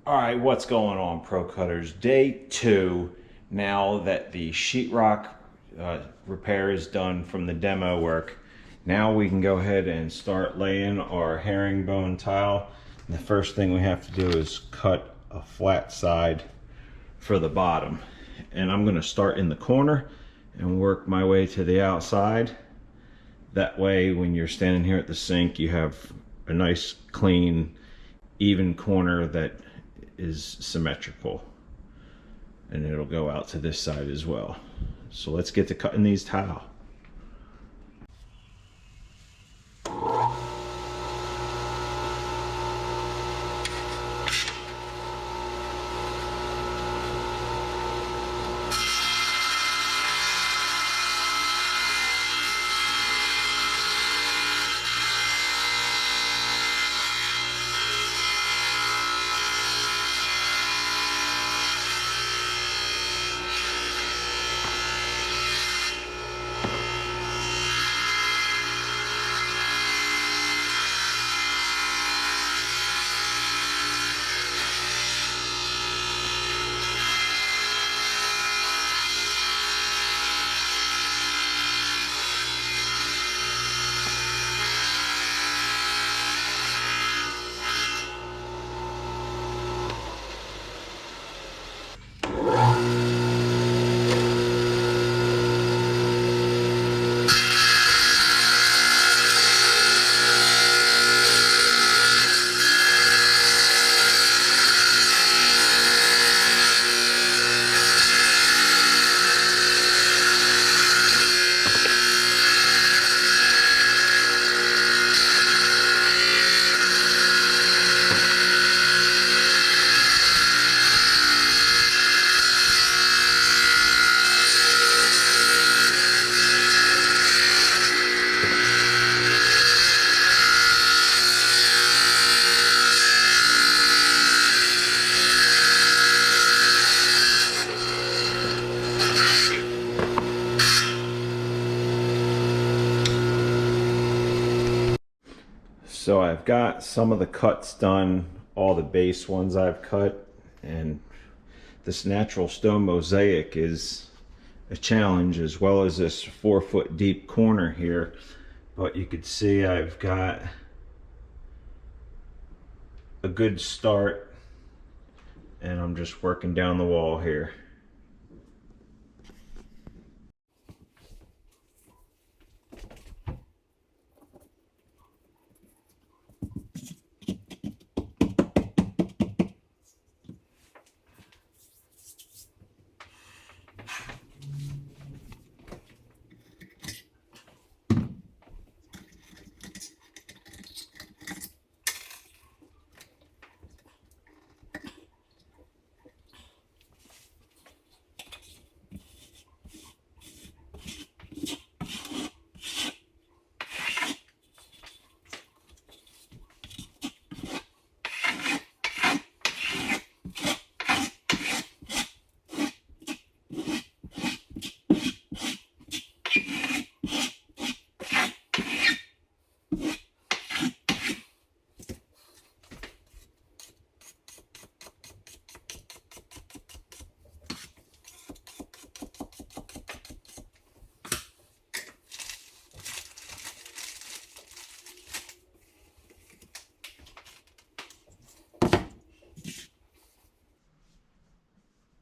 All right, what's going on, Pro Cutters? Day 2. Now that the sheetrock repair is done from the demo work, now we can go ahead and start laying our herringbone tile. And the first thing we have to do is cut a flat side for the bottom. And I'm going to start in the corner and work my way to the outside. That way, when you're standing here at the sink, you have a nice, clean, even corner that is symmetrical, and it'll go out to this side as well. So let's get to cutting these tile. So I've got some of the cuts done, all the base ones I've cut, and this natural stone mosaic is a challenge, as well as this 4-foot deep corner here. But you could see I've got a good start, and I'm just working down the wall here.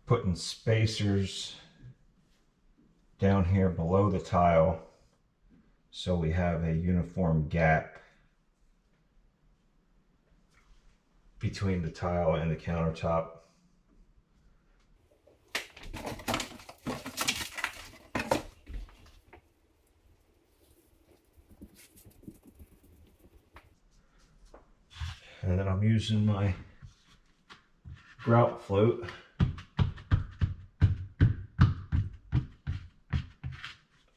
Putting spacers down here below the tile so we have a uniform gap between the tile and the countertop. And then I'm using my grout float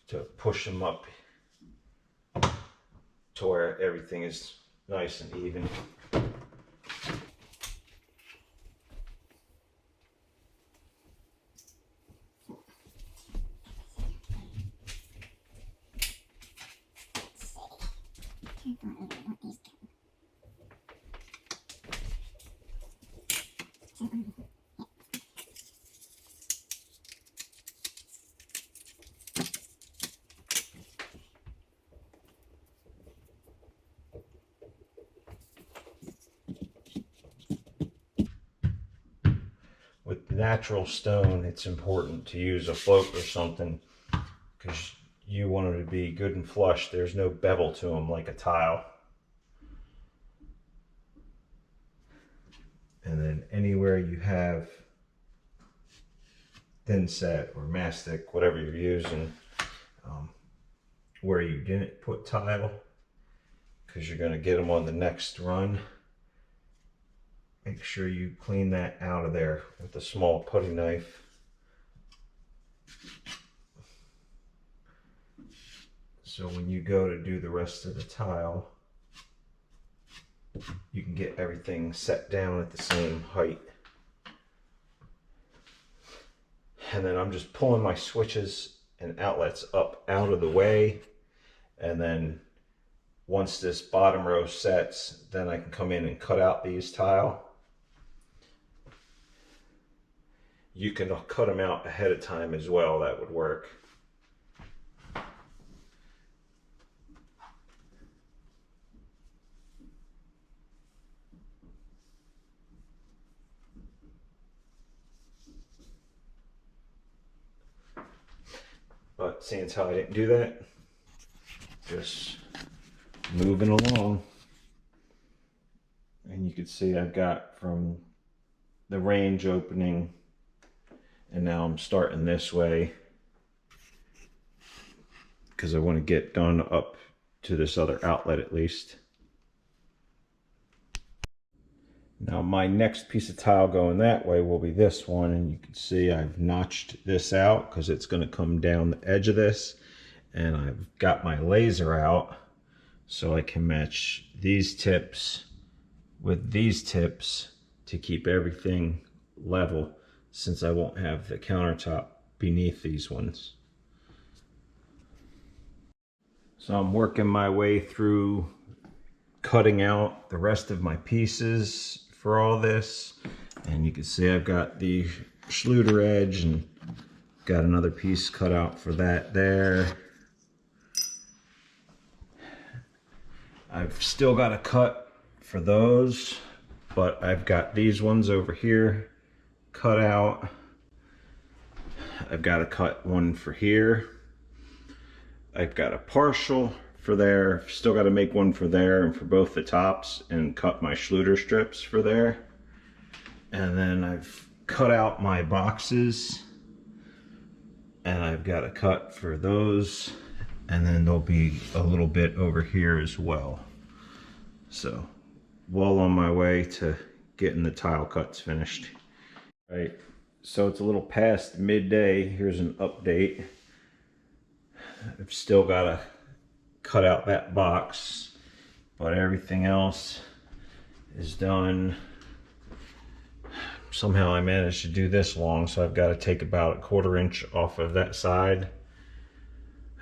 to push them up to where everything is nice and even. With natural stone, it's important to use a float or something because you want it to be good and flush. There's no bevel to them like a tile. And then anywhere you have thin set or mastic, whatever you're using, where you didn't put tile, because you're going to get them on the next run, make sure you clean that out of there with a small putty knife. So when you go to do the rest of the tile, you can get everything set down at the same height. And then I'm just pulling my switches and outlets up out of the way. And then once this bottom row sets, then I can come in and cut out these tile. You can cut them out ahead of time as well, that would work. But seeing as how I didn't do that, just moving along. And you can see I've got from the range opening, and now I'm starting this way because I want to get done up to this other outlet at least. Now my next piece of tile going that way will be this one, and you can see I've notched this out because it's going to come down the edge of this, and I've got my laser out so I can match these tips with these tips to keep everything level, since I won't have the countertop beneath these ones. So I'm working my way through cutting out the rest of my pieces for all this, and you can see I've got the Schluter edge and got another piece cut out for that there. I've still got a cut for those, but I've got these ones over here cut out. I've got to cut one for here. I've got a partial for there. Still got to make one for there and for both the tops, and cut my Schluter strips for there. And then I've cut out my boxes, and I've got a cut for those, and then there'll be a little bit over here as well. So well on my way to getting the tile cuts finished. Right, so it's a little past midday. Here's an update. I've still got to cut out that box, but everything else is done. Somehow I managed to do this long, so I've got to take about a 1/4 inch off of that side.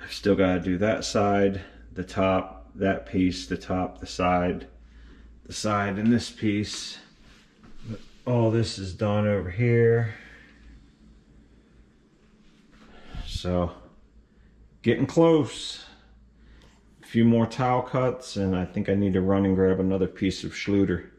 I've still got to do that side, the top, that piece, the top, the side, and this piece. But all this is done over here. So getting close. A few more tile cuts, and I think I need to run and grab another piece of Schluter.